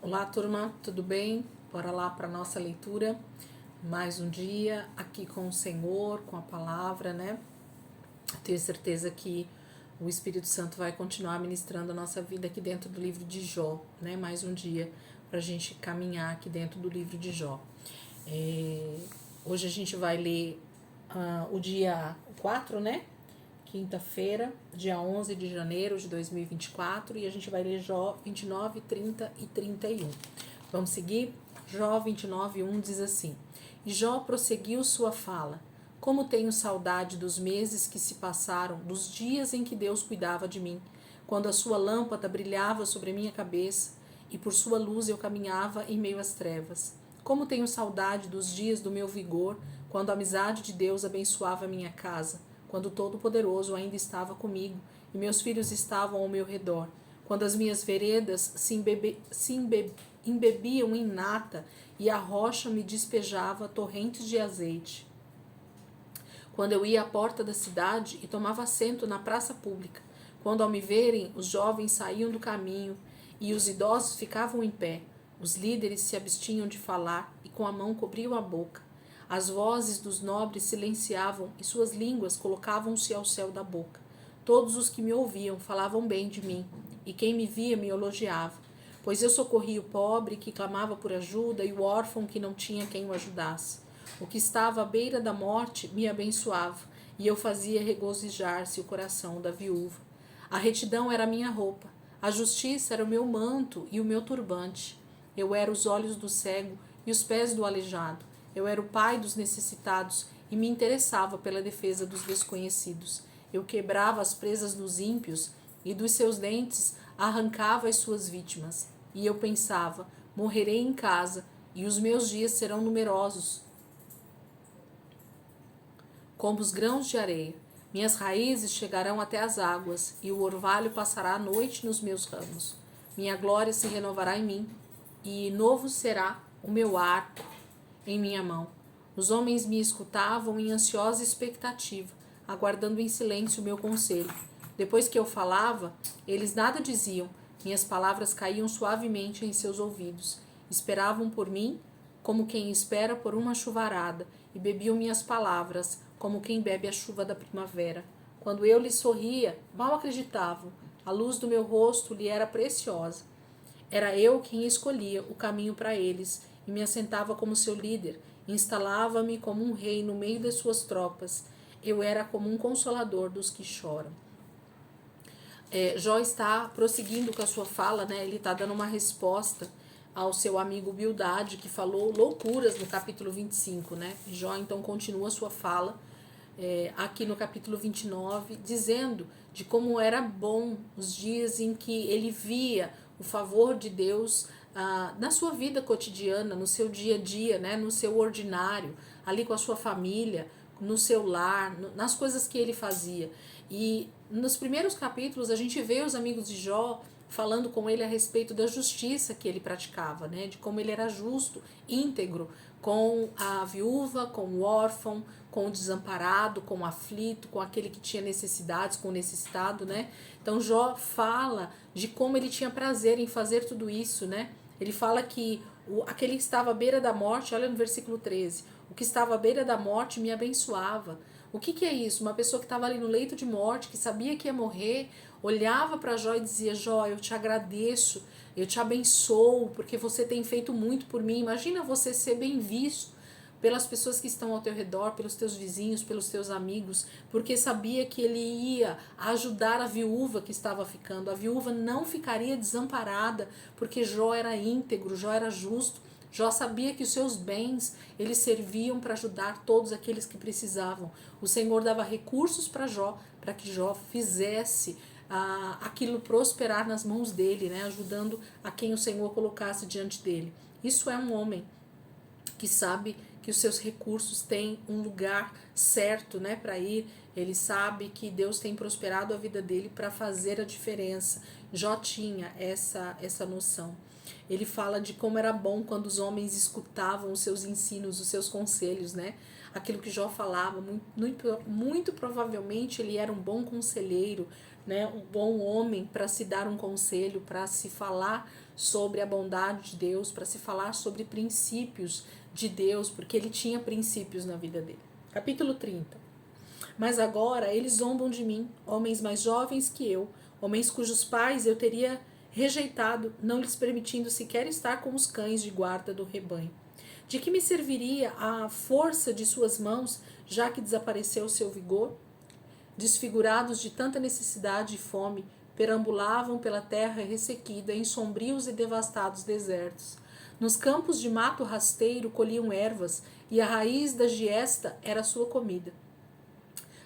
Olá, turma, tudo bem? Bora lá para nossa leitura. Mais um dia aqui com o Senhor, com a palavra, né? Tenho certeza que o Espírito Santo vai continuar ministrando a nossa vida aqui dentro do livro de Jó, né? Mais um dia para a gente caminhar aqui dentro do livro de Jó. Hoje a gente vai ler o dia 4, né? Quinta-feira, dia 11 de janeiro de 2024, e a gente vai ler Jó 29, 30 e 31. Vamos seguir? Jó 29, 1 diz assim: E Jó prosseguiu sua fala: Como tenho saudade dos meses que se passaram, dos dias em que Deus cuidava de mim, quando a sua lâmpada brilhava sobre a minha cabeça, e por sua luz eu caminhava em meio às trevas. Como tenho saudade dos dias do meu vigor, quando a amizade de Deus abençoava a minha casa, quando o Todo-Poderoso ainda estava comigo e meus filhos estavam ao meu redor, quando as minhas veredas embebiam em nata e a rocha me despejava torrentes de azeite. Quando eu ia à porta da cidade e tomava assento na praça pública, quando ao me verem os jovens saíam do caminho e os idosos ficavam em pé, os líderes se abstinham de falar e com a mão cobriam a boca. As vozes dos nobres silenciavam e suas línguas colocavam-se ao céu da boca. Todos os que me ouviam falavam bem de mim, e quem me via me elogiava, pois eu socorri o pobre que clamava por ajuda e o órfão que não tinha quem o ajudasse. O que estava à beira da morte me abençoava, e eu fazia regozijar-se o coração da viúva. A retidão era a minha roupa, a justiça era o meu manto e o meu turbante. Eu era os olhos do cego e os pés do aleijado. Eu era o pai dos necessitados e me interessava pela defesa dos desconhecidos. Eu quebrava as presas dos ímpios e dos seus dentes arrancava as suas vítimas. E eu pensava: morrerei em casa e os meus dias serão numerosos como os grãos de areia. Minhas raízes chegarão até as águas e o orvalho passará a noite nos meus ramos. Minha glória se renovará em mim e novo será o meu arco em minha mão. Os homens me escutavam em ansiosa expectativa, aguardando em silêncio o meu conselho. Depois que eu falava, eles nada diziam, minhas palavras caíam suavemente em seus ouvidos. Esperavam por mim, como quem espera por uma chuvarada, e bebiam minhas palavras, como quem bebe a chuva da primavera. Quando eu lhes sorria, mal acreditavam. A luz do meu rosto lhe era preciosa. Era eu quem escolhia o caminho para eles e me assentava como seu líder, instalava-me como um rei no meio das suas tropas. Eu era como um consolador dos que choram. Jó está prosseguindo com a sua fala, né? Ele está dando uma resposta ao seu amigo Bildade, que falou loucuras no capítulo 25, né? Jó então continua a sua fala aqui no capítulo 29, dizendo de como era bom os dias em que ele via o favor de Deus na sua vida cotidiana, no seu dia a dia, né, no seu ordinário, ali com a sua família, no seu lar, nas coisas que ele fazia. E nos primeiros capítulos a gente vê os amigos de Jó falando com ele a respeito da justiça que ele praticava, né, de como ele era justo, íntegro com a viúva, com o órfão, com o desamparado, com o aflito, com aquele que tinha necessidades, com o necessitado, né? Então Jó fala de como ele tinha prazer em fazer tudo isso, né? Ele fala que aquele que estava à beira da morte, olha no versículo 13, o que estava à beira da morte me abençoava. O que é isso? Uma pessoa que estava ali no leito de morte, que sabia que ia morrer, olhava para Jó e dizia: Jó, eu te agradeço, eu te abençoo, porque você tem feito muito por mim. Imagina você ser bem visto pelas pessoas que estão ao teu redor, pelos teus vizinhos, pelos teus amigos, porque sabia que ele ia ajudar a viúva que estava ficando. A viúva não ficaria desamparada, porque Jó era íntegro, Jó era justo. Jó sabia que os seus bens, eles serviam para ajudar todos aqueles que precisavam. O Senhor dava recursos para Jó, para que Jó fizesse aquilo prosperar nas mãos dele, né, ajudando a quem o Senhor colocasse diante dele. Isso é um homem que sabe que os seus recursos têm um lugar certo, né, para ir. Ele sabe que Deus tem prosperado a vida dele para fazer a diferença. Jó tinha essa noção. Ele fala de como era bom quando os homens escutavam os seus ensinos, os seus conselhos, né? Aquilo que Jó falava, muito provavelmente ele era um bom conselheiro, né, um bom homem para se dar um conselho, para se falar sobre a bondade de Deus, para se falar sobre princípios de Deus, porque ele tinha princípios na vida dele. Capítulo 30. Mas agora eles zombam de mim, homens mais jovens que eu, homens cujos pais eu teria rejeitado, não lhes permitindo sequer estar com os cães de guarda do rebanho. De que me serviria a força de suas mãos, já que desapareceu o seu vigor? Desfigurados de tanta necessidade e fome, perambulavam pela terra ressequida em sombrios e devastados desertos. Nos campos de mato rasteiro colhiam ervas, e a raiz da giesta era sua comida.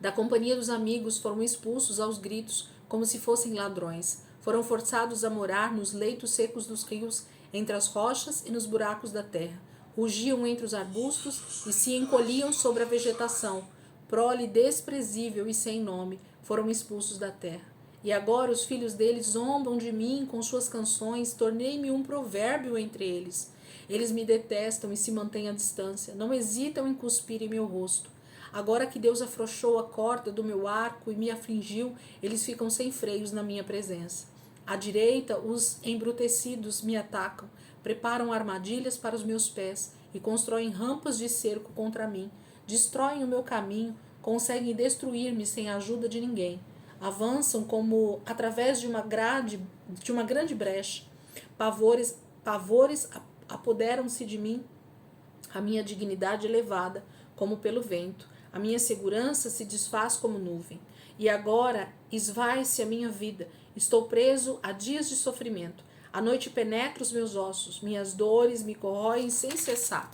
Da companhia dos amigos foram expulsos aos gritos, como se fossem ladrões. Foram forçados a morar nos leitos secos dos rios, entre as rochas e nos buracos da terra. Rugiam entre os arbustos e se encolhiam sobre a vegetação. Prole desprezível e sem nome, foram expulsos da terra. E agora os filhos deles zombam de mim com suas canções, tornei-me um provérbio entre eles. Eles me detestam e se mantêm à distância, não hesitam em cuspir em meu rosto. Agora que Deus afrouxou a corda do meu arco e me afligiu, eles ficam sem freios na minha presença. À direita, os embrutecidos me atacam, preparam armadilhas para os meus pés e constroem rampas de cerco contra mim. Destroem o meu caminho, conseguem destruir-me sem a ajuda de ninguém. Avançam como através de uma grande brecha. Pavores apoderam-se de mim, a minha dignidade elevada, como pelo vento. A minha segurança se desfaz como nuvem. E agora esvai-se a minha vida. Estou preso a dias de sofrimento. A noite penetra os meus ossos. Minhas dores me corroem sem cessar.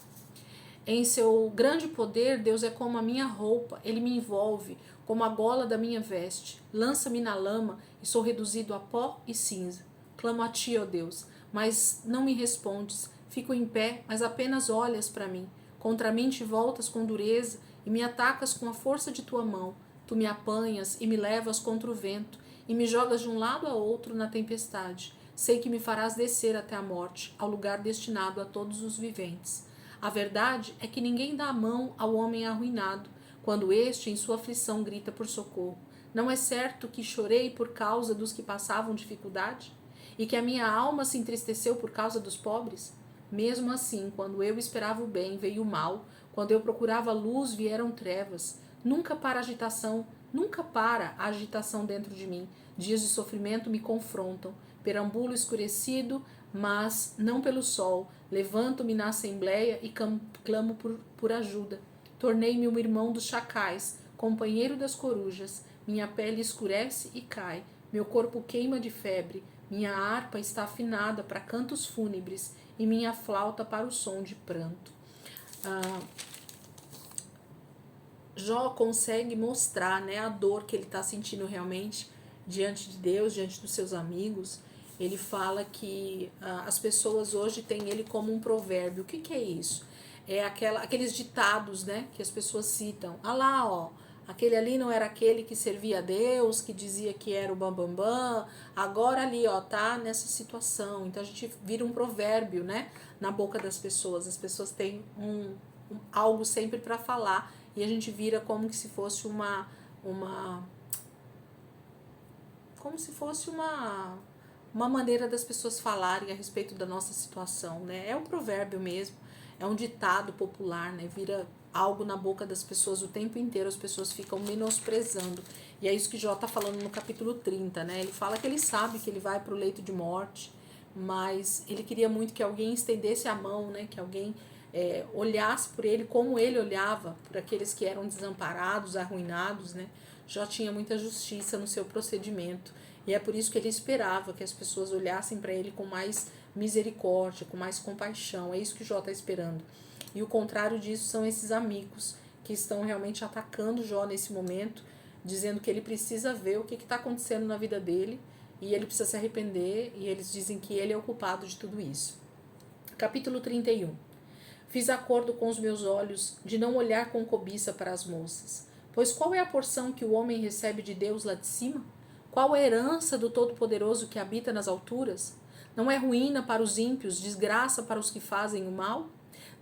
Em seu grande poder, Deus é como a minha roupa. Ele me envolve como a gola da minha veste. Lança-me na lama e sou reduzido a pó e cinza. Clamo a ti, ó Deus, mas não me respondes. Fico em pé, mas apenas olhas para mim. Contra mim te voltas com dureza e me atacas com a força de tua mão. Tu me apanhas e me levas contra o vento e me jogas de um lado a outro na tempestade. Sei que me farás descer até a morte, ao lugar destinado a todos os viventes. A verdade é que ninguém dá a mão ao homem arruinado, quando este em sua aflição grita por socorro. Não é certo que chorei por causa dos que passavam dificuldade? E que a minha alma se entristeceu por causa dos pobres? Mesmo assim, quando eu esperava o bem, veio o mal. Quando eu procurava luz, vieram trevas. Nunca para a agitação dentro de mim. Dias de sofrimento me confrontam. Perambulo escurecido, mas não pelo sol. Levanto-me na assembleia e clamo por ajuda. Tornei-me um irmão dos chacais, companheiro das corujas. Minha pele escurece e cai. Meu corpo queima de febre. Minha harpa está afinada para cantos fúnebres e minha flauta para o som de pranto. Jó consegue mostrar, né, a dor que ele está sentindo realmente diante de Deus, diante dos seus amigos. Ele fala que as pessoas hoje têm ele como um provérbio. O que é isso? É aqueles ditados, né, que as pessoas citam. Ah lá, ó, aquele ali não era aquele que servia a Deus, que dizia que era o bambambam, agora ali, ó, tá nessa situação. Então a gente vira um provérbio, né, na boca das pessoas. As pessoas têm algo sempre para falar e a gente vira como se fosse uma maneira das pessoas falarem a respeito da nossa situação, né? É um provérbio mesmo, é um ditado popular, né? Vira algo na boca das pessoas o tempo inteiro, as pessoas ficam menosprezando. E é isso que Jó está falando no capítulo 30, né? Ele fala que ele sabe que ele vai para o leito de morte, mas ele queria muito que alguém estendesse a mão, né? Que alguém olhasse por ele como ele olhava por aqueles que eram desamparados, arruinados, né? Jó tinha muita justiça no seu procedimento. E é por isso que ele esperava que as pessoas olhassem para ele com mais misericórdia, com mais compaixão. É isso que Jó está esperando. E o contrário disso são esses amigos que estão realmente atacando Jó nesse momento, dizendo que ele precisa ver o que está acontecendo na vida dele e ele precisa se arrepender, e eles dizem que ele é o culpado de tudo isso. Capítulo 31. Fiz acordo com os meus olhos de não olhar com cobiça para as moças. Pois qual é a porção que o homem recebe de Deus lá de cima? Qual a herança do Todo-Poderoso que habita nas alturas? Não é ruína para os ímpios, desgraça para os que fazem o mal?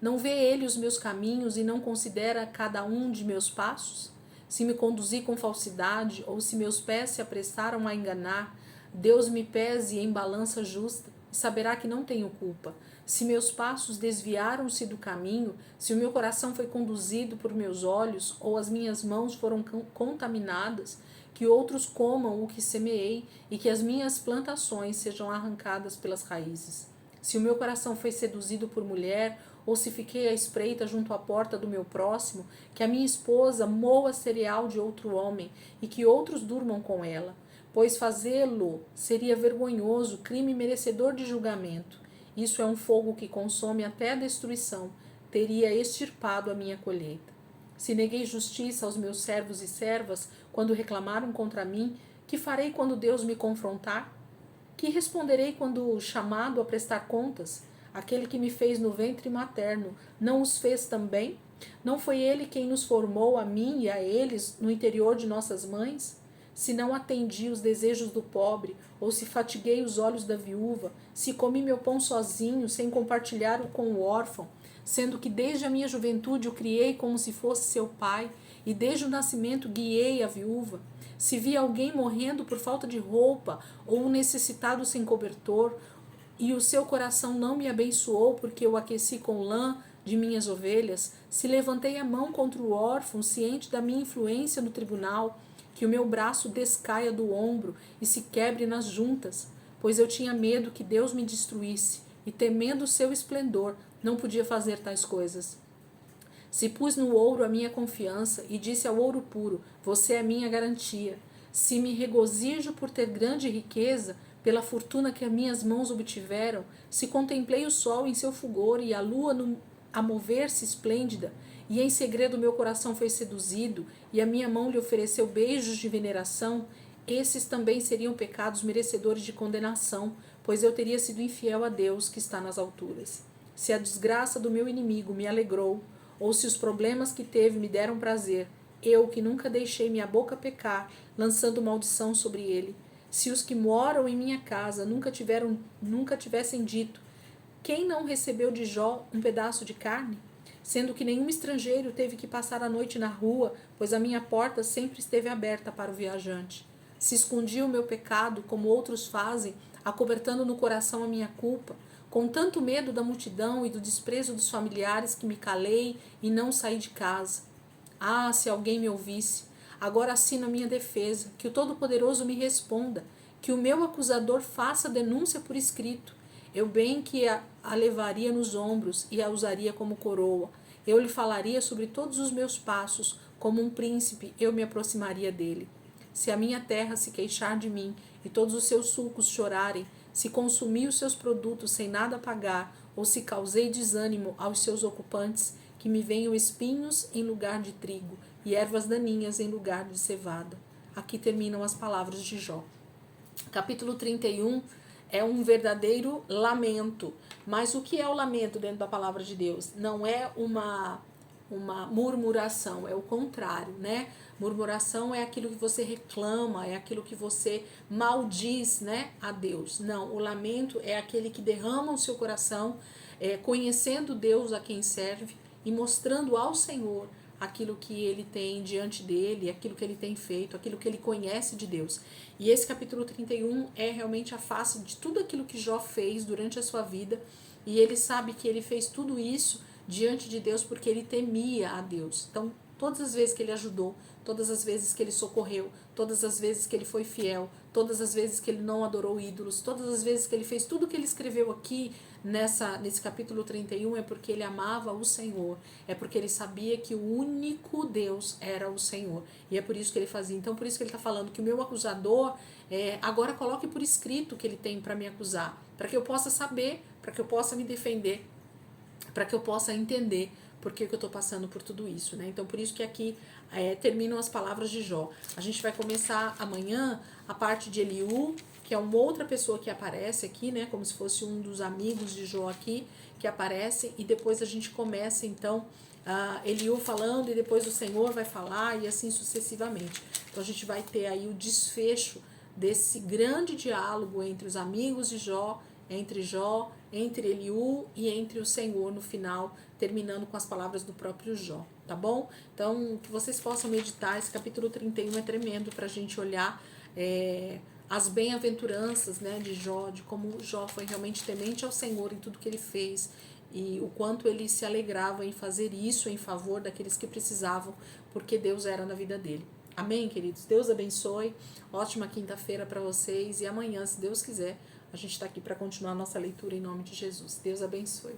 Não vê ele os meus caminhos e não considera cada um de meus passos? se me conduzi com falsidade, ou se meus pés se apressaram a enganar, Deus me pese em balança justa e saberá que não tenho culpa. Se meus passos desviaram-se do caminho, se o meu coração foi conduzido por meus olhos, ou as minhas mãos foram contaminadas, que outros comam o que semeei e que as minhas plantações sejam arrancadas pelas raízes. Se o meu coração foi seduzido por mulher, ou se fiquei à espreita junto à porta do meu próximo, que a minha esposa moa cereal de outro homem e que outros durmam com ela, pois fazê-lo seria vergonhoso, crime merecedor de julgamento. Isso é um fogo que consome até a destruição, teria extirpado a minha colheita. Se neguei justiça aos meus servos e servas quando reclamaram contra mim, que farei quando Deus me confrontar? Que responderei quando chamado a prestar contas? Aquele que me fez no ventre materno, não os fez também? Não foi ele quem nos formou, a mim e a eles, no interior de nossas mães? Se não atendi os desejos do pobre, ou se fatiguei os olhos da viúva, se comi meu pão sozinho, sem compartilhar-o com o órfão, sendo que desde a minha juventude o criei como se fosse seu pai, e desde o nascimento guiei a viúva, se vi alguém morrendo por falta de roupa, ou um necessitado sem cobertor, e o seu coração não me abençoou porque eu aqueci com lã de minhas ovelhas, se levantei a mão contra o órfão, ciente da minha influência no tribunal, que o meu braço descaia do ombro e se quebre nas juntas, pois eu tinha medo que Deus me destruísse, e temendo o seu esplendor, não podia fazer tais coisas. Se pus no ouro a minha confiança e disse ao ouro puro, você é minha garantia. Se me regozijo por ter grande riqueza, pela fortuna que as minhas mãos obtiveram, se contemplei o sol em seu fulgor e a lua a mover-se esplêndida, e em segredo meu coração foi seduzido, e a minha mão lhe ofereceu beijos de veneração, esses também seriam pecados merecedores de condenação, pois eu teria sido infiel a Deus que está nas alturas. Se a desgraça do meu inimigo me alegrou, ou se os problemas que teve me deram prazer, eu que nunca deixei minha boca pecar, lançando maldição sobre ele, se os que moram em minha casa nunca tivessem dito, quem não recebeu de Jó um pedaço de carne? Sendo que nenhum estrangeiro teve que passar a noite na rua, pois a minha porta sempre esteve aberta para o viajante. Se escondi o meu pecado, como outros fazem, acobertando no coração a minha culpa, com tanto medo da multidão e do desprezo dos familiares que me calei e não saí de casa. Ah, se alguém me ouvisse! Agora assino a minha defesa, que o Todo-Poderoso me responda, que o meu acusador faça denúncia por escrito. Eu bem que a levaria nos ombros e a usaria como coroa. Eu lhe falaria sobre todos os meus passos, como um príncipe eu me aproximaria dele. Se a minha terra se queixar de mim e todos os seus sulcos chorarem, se consumi os seus produtos sem nada pagar, ou se causei desânimo aos seus ocupantes, que me venham espinhos em lugar de trigo e ervas daninhas em lugar de cevada. Aqui terminam as palavras de Jó. Capítulo 31 é um verdadeiro lamento. Mas o que é o lamento dentro da palavra de Deus? Não é uma murmuração, é o contrário, né? Murmuração é aquilo que você reclama, é aquilo que você maldiz, né, a Deus. Não, o lamento é aquele que derrama o seu coração, conhecendo Deus a quem serve e mostrando ao Senhor aquilo que ele tem diante dele, aquilo que ele tem feito, aquilo que ele conhece de Deus. E esse capítulo 31 é realmente a face de tudo aquilo que Jó fez durante a sua vida, e ele sabe que ele fez tudo isso diante de Deus porque ele temia a Deus. Então, todas as vezes que ele ajudou, todas as vezes que ele socorreu, todas as vezes que ele foi fiel, todas as vezes que ele não adorou ídolos, todas as vezes que ele fez tudo que ele escreveu aqui nesse capítulo 31 é porque ele amava o Senhor, é porque ele sabia que o único Deus era o Senhor, e é por isso que ele fazia. Então, por isso que ele está falando que o meu acusador, agora coloque por escrito o que ele tem para me acusar, para que eu possa saber, para que eu possa me defender, para que eu possa entender por que eu estou passando por tudo isso, né? Então, por isso que aqui terminam as palavras de Jó. A gente vai começar amanhã a parte de Eliú, que é uma outra pessoa que aparece aqui, né? Como se fosse um dos amigos de Jó aqui, que aparece, e depois a gente começa, então, Eliú falando, e depois o Senhor vai falar, e assim sucessivamente. Então, a gente vai ter aí o desfecho desse grande diálogo entre os amigos de Jó, entre Jó entre Eliú e entre o Senhor no final, terminando com as palavras do próprio Jó, tá bom? Então, que vocês possam meditar, esse capítulo 31 é tremendo para a gente olhar as bem-aventuranças, né, de Jó, de como Jó foi realmente temente ao Senhor em tudo que ele fez, e o quanto ele se alegrava em fazer isso em favor daqueles que precisavam, porque Deus era na vida dele. Amém, queridos? Deus abençoe. Ótima quinta-feira para vocês. E amanhã, se Deus quiser, a gente está aqui para continuar a nossa leitura em nome de Jesus. Deus abençoe.